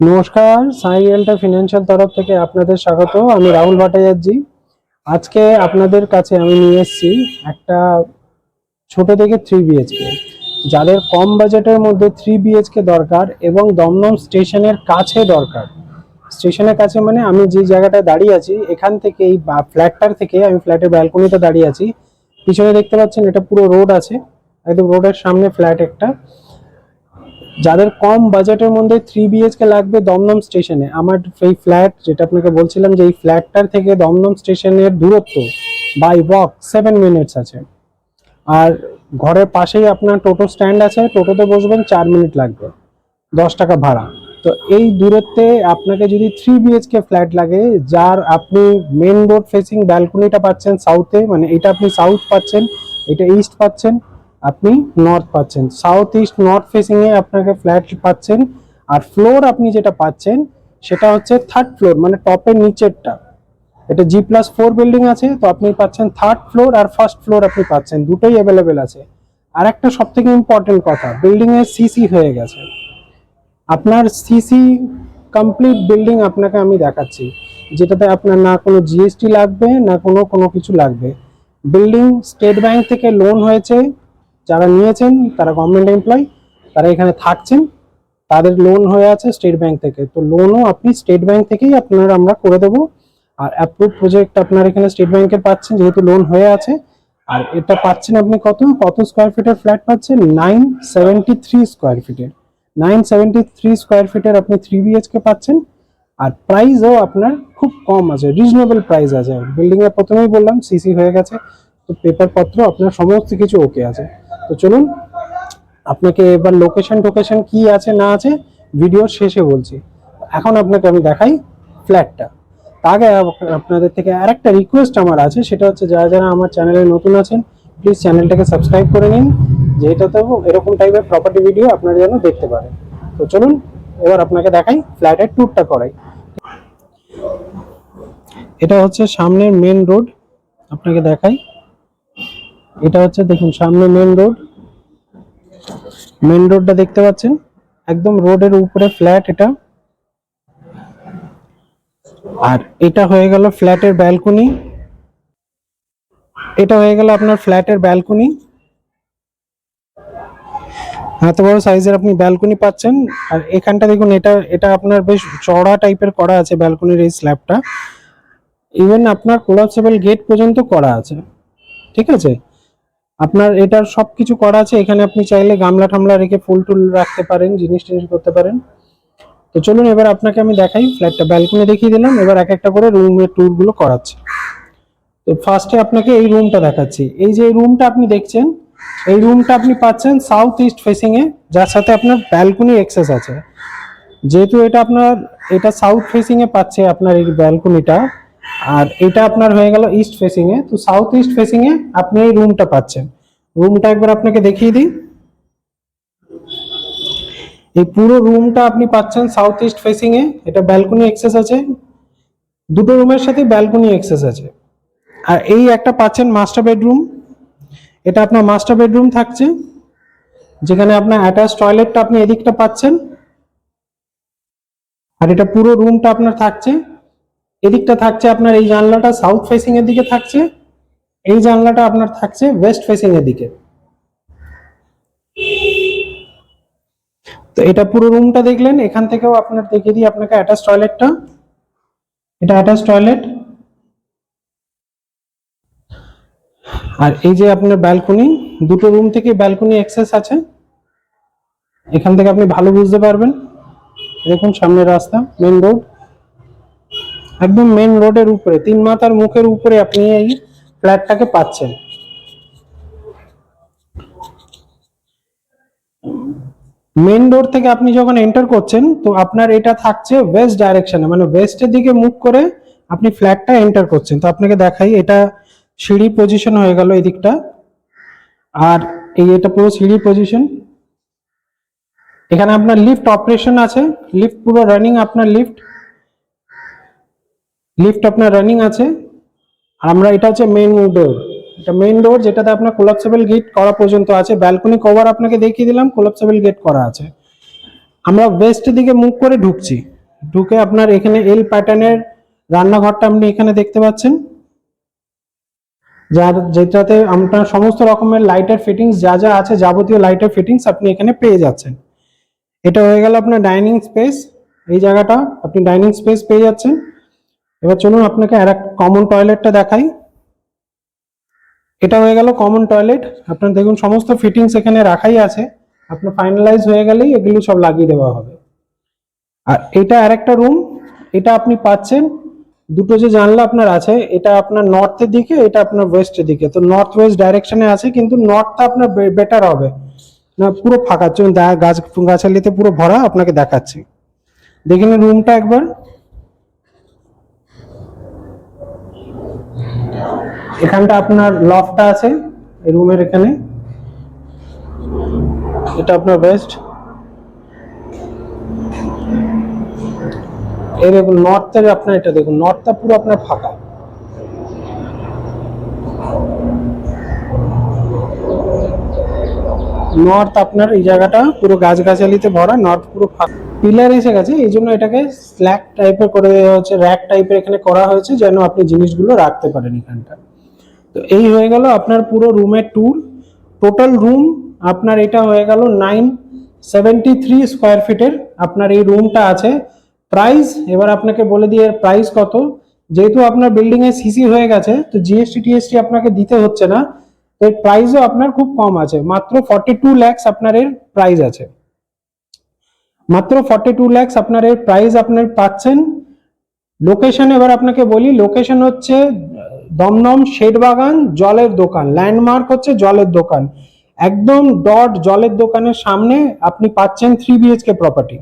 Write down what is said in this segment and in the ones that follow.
নমস্কার, সাই রিয়েলটা ফিনান্সিয়াল তরফ থেকে আপনাদের স্বাগত। আমি রাহুল ভট্টাচার্য। আজকে আপনাদের কাছে আমি নিয়ে এসেছি একটা ছোট থেকে 3 BHK। যাদের কম বাজেটের মধ্যে 3 BHK দরকার এবং দমদম স্টেশনের কাছে দরকার। স্টেশনের কাছে মানে আমি যে জায়গাটায় দাঁড়িয়ে আছি এখান থেকে এই ফ্ল্যাটটার থেকে আমি ফ্ল্যাটের ব্যালকনিতে দাঁড়িয়ে আছি। পিছনে দেখতে পাচ্ছেন এটা পুরো রোড আছে, একদম রোডের সামনে ফ্ল্যাট একটা। যাদের কম বাজেটের মধ্যে 3 BHK লাগবে দমদম স্টেশনে, আমার এই ফ্ল্যাট যেটা আপনাকে বলছিলাম যে এই ফ্ল্যাটটার থেকে দমদম স্টেশনের দূরত্ব বাই ওয়াক 7 মিনিটস আছে। আর ঘরের পাশেই আপনার টোটো স্ট্যান্ড আছে, টোটোতে বসবেন 4 মিনিট লাগবে, 10 টাকা ভাড়া। তো এই দূরত্বে আপনাকে যদি 3 BHK ফ্ল্যাট লাগে, যার আপনি মেন রোড ফেসিং ব্যালকনিটা পাচ্ছেন সাউথে, মানে এটা আপনি সাউথ পাচ্ছেন, এটা ইস্ট পাচ্ছেন, আপনি নর্থ পাচ্ছেন। সাউথ ইস্ট নর্থ ফেসিং এ আপনাকে ফ্ল্যাট পাচ্ছেন। আর ফ্লোর আপনি যেটা পাচ্ছেন সেটা হচ্ছে থার্ড ফ্লোর, মানে টপের নিচেরটা। এটা G+4 বিল্ডিং আছে, তো আপনি পাচ্ছেন থার্ড ফ্লোর আর ফার্স্ট ফ্লোর আপনি পাচ্ছেন, দুটোই অ্যাভেলেবেল আছে। আর একটা সব থেকে ইম্পর্টেন্ট কথা, বিল্ডিং এর সিসি হয়ে গেছে। আপনার সিসি কমপ্লিট বিল্ডিং আপনাকে আমি দেখাচ্ছি, যেটাতে আপনার না কোনো জিএসটি লাগবে না কোনো কোনো কিছু লাগবে। বিল্ডিং স্টেট ব্যাংক থেকে লোন হয়েছে, যারা নিয়েছেন তারা গভর্নমেন্ট এমপ্লয়, তারা এখানে থাকছেন, তাদের লোন হয়ে আছে স্টেট ব্যাংক থেকে। তো লোনও আপনি স্টেট ব্যাংক থেকেই আপনার আমরা করে দেবো। আর অ্যাপ্রুভ প্রজেক্ট আপনার এখানে স্টেট ব্যাংকের পাচ্ছেন, যেহেতু লোন হয়ে আছে। আর এটা পাচ্ছেন আপনি কত কত স্কোয়ার ফিটের ফ্ল্যাট পাচ্ছেন? 973 স্কোয়ার ফিটের। 973 স্কোয়ার ফিটের আপনি 3 BHK পাচ্ছেন। আর প্রাইসও আপনার খুব কম আছে, রিজনেবল প্রাইস আছে। বিল্ডিং এর প্রথমেই বললাম সিসি হয়ে গেছে, তো পেপার পত্র আপনার সমস্ত কিছু ওকে আছে। তো চলুন আপনাকে এবার লোকেশন কি আছে না আছে ভিডিওর শেষে বলছি। এখন আপনাকে আমি দেখাই ফ্ল্যাটটা। আগে আপনাদের থেকে আরেকটা রিকোয়েস্ট আমার আছে, সেটা হচ্ছে যারা যারা আমার চ্যানেলে নতুন আছেন প্লিজ চ্যানেলটাকে সাবস্ক্রাইব করে নিন, যেটাতেও এরকম টাইপের প্রপার্টি ভিডিও আপনারা যেন দেখতে পারেন। তো চলুন এবার আপনাকে দেখাই ফ্ল্যাটের ট্যুরটা করাই। এটা হচ্ছে সামনের মেন রোড, আপনাকে দেখাই। এটা হচ্ছে দেখুন সামনে মেন রোড, মেন রোডটা দেখতে পাচ্ছেন, একদম রোডের উপরে ফ্ল্যাট এটা। আর এটা হয়ে গেল ফ্ল্যাটের ব্যালকনি, এটা হয়ে গেল আপনার ফ্ল্যাটের ব্যালকনি। এত বড় সাইজের আপনি ব্যালকনি পাচ্ছেন। আর এখানটা দেখুন, এটা এটা আপনার বেশ চড়া টাইপের করা আছে ব্যালকনির এই স্ল্যাবটা। ইভেন আপনার কোলাপসেবল গেট পর্যন্ত করা আছে, ঠিক আছে। আপনার এটার সবকিছু করা আছে, এখানে আপনি চাইলে গামলা ঠামলা রেখে ফুল টুল রাখতে পারেন, জিনিস টিনিস করতে পারেন। তো চলুন এবার আপনাকে আমি দেখাই ফ্ল্যাটটা, ব্যালকনি দেখিয়ে দিলাম, এবার এক একটা করে রুমের ট্যুর গুলো করাচ্ছি। তো ফার্স্টে আপনাকে এই রুমটা দেখাচ্ছি। এই যে রুমটা আপনি দেখছেন, এই রুমটা আপনি পাচ্ছেন সাউথ ইস্ট ফেসিং এ, যার সাথে আপনার ব্যালকনি অ্যাক্সেস আছে। যেহেতু এটা আপনার এটা সাউথ ফেসিং এ পাচ্ছে আপনার এই ব্যালকনিটা, আর এটা আপনার হয়ে গেল ইস্ট ফেসিং এ। তো সাউথ ইস্ট ফেসিং এ আপনি এই রুমটা পাচ্ছেন। রুমটা একবার আপনাকে দেখিয়ে দিই। এই পুরো রুমটা আপনি পাচ্ছেন সাউথ ইস্ট ফেসিং এ, এটা ব্যালকনি অ্যাক্সেস আছে, দুটো রুমের সাথে ব্যালকনি অ্যাক্সেস আছে। আর এই একটা পাচ্ছেন মাস্টার বেডরুম, এটা আপনার মাস্টার বেডরুম থাকছে, যেখানে আপনার অ্যাটাচ টয়লেটটা আপনি এদিকটা পাচ্ছেন। আর এটা পুরো রুমটা আপনার থাকছে, এদিকটা থাকছে আপনার এই জানলাটা সাউথ ফেসিং এর দিকে থাকছে, এই জানলাটা আপনার থাকছে ওয়েস্ট ফেসিং এর দিকে। তো এটা পুরো রুমটা দেখলেন, এখান থেকেও আপনার দেখিয়ে দিই আপনাকে অ্যাটাচ টয়লেটটা, এটা অ্যাটাচ টয়লেট। আর এই যে আপনার ব্যালকনি, দুটো রুম থেকে ব্যালকনি অ্যাক্সেস আছে, এখান থেকে আপনি ভালো বুঝতে পারবেন। দেখুন সামনে রাস্তা, মেন রোড, একদম মেন রোডের উপরে, 3 মাথার মুখের উপরে আপনি এই ফ্ল্যাটটাকে পাচ্ছেন। মেন রোড থেকে আপনি যখন এন্টার করছেন, তো আপনার এটা থাকছে ওয়েস্ট ডাইরেকশনে, মানে ওয়েস্টের দিকে মুখ করে আপনি ফ্ল্যাটটা এন্টার করছেন। তো আপনাকে দেখাই, এটা সিঁড়ি পজিশন হয়ে গেল এদিকটা। আর এই এটা পুরো সিঁড়ি পজিশন, এখানে আপনার লিফট অপারেশন আছে, লিফট পুরো রানিং, আপনার লিফট লিফট আপনার রানিং আছে। আর আমরা এটা হচ্ছে মেইন ডোর, এটা মেইন ডোর যেটাতে আপনার কোলাপসেবল গেট করা পর্যন্ত আছে। ব্যালকনি কভার আপনাকে দেখিয়ে দিলাম, কোলাপসেবল গেট করা আছে। আমরা ওয়েস্ট দিকে মুখ করে ঢুকছি, ঢুকে আপনার এখানে এল প্যাটার্নের রান্নাঘরটা আপনি এখানে দেখতে পাচ্ছেন, যেটাতে আপনার সমস্ত রকমের লাইটের ফিটিংস যা যা আছে, যাবতীয় লাইটের ফিটিংস আপনি এখানে পেয়ে যাচ্ছেন। এটা হয়ে গেল আপনার ডাইনিং স্পেস, এই জায়গাটা আপনি ডাইনিং স্পেস পেয়ে যাচ্ছেন। এবার চলুন আপনাকে আর এক কমন টয়লেটটা দেখাই। এটা হয়ে গেল কমন টয়লেট। আপনার দেখুন সমস্ত ফিটিংস এখানে রাখাই আছে, আপনার ফাইনালাইজ হয়ে গেলেই এগুলো সব লাগিয়ে দেওয়া হবে। আর এটা আরেকটা রুম, এটা আপনি পাচ্ছেন দুটো যে জানলা আপনার আছে, এটা আপনার নর্থের দিকে, এটা আপনার ওয়েস্টের দিকে। তো নর্থ ওয়েস্ট ডাইরেকশনে আছে, কিন্তু নর্থটা আপনার বেটার হবে না, পুরো ফাঁকা, চলুন গাছ গাছালিতে পুরো ভরা আপনাকে দেখাচ্ছি। দেখে নিন রুমটা একবার। এখানটা আপনার লফটটা আছে এই রুমের এখানে, এটা আপনার ওয়েস্ট। এই দেখুন নর্থের আপনার, এটা দেখুন নর্থটা পুরো আপনার ফাঁকা। নর্থ আপনার এই জায়গাটা পুরো গাছগাছালিতে ভরা, নর্থ পুরো ফাঁকা। পিলার এসে গেছে, এই জন্য এটাকে স্ল্যাক টাইপের করে দেওয়া হচ্ছে, র্যাক টাইপের এখানে করা হয়েছে যেন আপনি জিনিসগুলো রাখতে পারেন এখানটা। তো এই হয়ে গেল আপনার পুরো রুমের ট্যুর। টোটাল রুম আপনার এটা হয়ে গেল 973 স্কোয়ার ফিটের আপনার এই রুমটা আছে। প্রাইস এবার আপনাকে বলে দিয়ে প্রাইস কত, যেহেতু আপনার বিল্ডিং এ সিসি হয়ে গেছে তো জিএসটি টিএসটি আপনাকে দিতে হচ্ছে না, এর প্রাইসও আপনার খুব কম আছে, মাত্র 42 lakhs আপনার এর প্রাইস আছে, মাত্র 42 lakhs আপনার এর প্রাইস আপনার পাচ্ছেন। লোকেশন এবার আপনাকে বলি, লোকেশন হচ্ছে দমদম শেরবাগান জলের দোকান, ল্যান্ডমার্ক হচ্ছে জলের দোকান, একদম ডট জলের দোকানের সামনে আপনি পাচ্ছেন 3 BHK প্রপার্টি।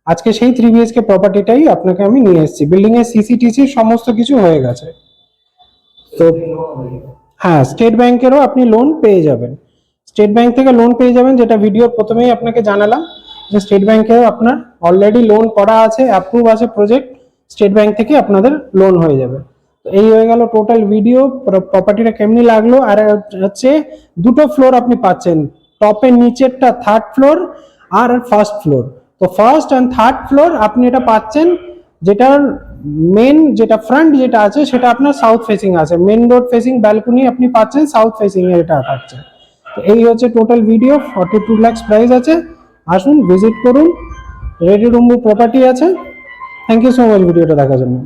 আজকে সেই 3 BHK প্রপার্টিটাই আপনাকে আমি নিয়ে এসেছি, বিল্ডিং এর সিসিটিসি সমস্ত কিছু হয়ে গেছে। তো হ্যাঁ, স্টেট ব্যাংকেরও আপনি লোন পেয়ে যাবেন, স্টেট ব্যাংক থেকে লোন পেয়ে যাবেন, যেটা ভিডিওর প্রথমেই আপনাকে জানালাম যে স্টেট ব্যাংকেও আপনার অলরেডি লোন করা আছে, অ্যাপ্রুভ আছে প্রজেক্ট, স্টেট ব্যাংক থেকে আপনাদের লোন হয়ে যাবে। তো এই হয়ে গেল টোটাল ভিডিও, প্রপার্টিটা কেমনি লাগলো। আর হচ্ছে দুটো ফ্লোর আপনি পাচ্ছেন, টপের নিচেরটা 3rd ফ্লোর আর 1st ফ্লোর। তো 1st and 3rd ফ্লোর আপনি এটা পাচ্ছেন, যেটার মেন যেটা ফ্রন্ট যেটা আছে সেটা আপনার সাউথ ফেসিং আছে, মেন রোড ফেসিং ব্যালকনি আপনি পাচ্ছেন, সাউথ ফেসিং এ এটা পাচ্ছেন। তো এই হচ্ছে টোটাল ভিডিও, 42 lakhs প্রাইস আছে, আসুন ভিজিট করুন, রেডি রুম প্রপার্টি আছে। থ্যাংক ইউ সো মাচ ভিডিওটা দেখার জন্য।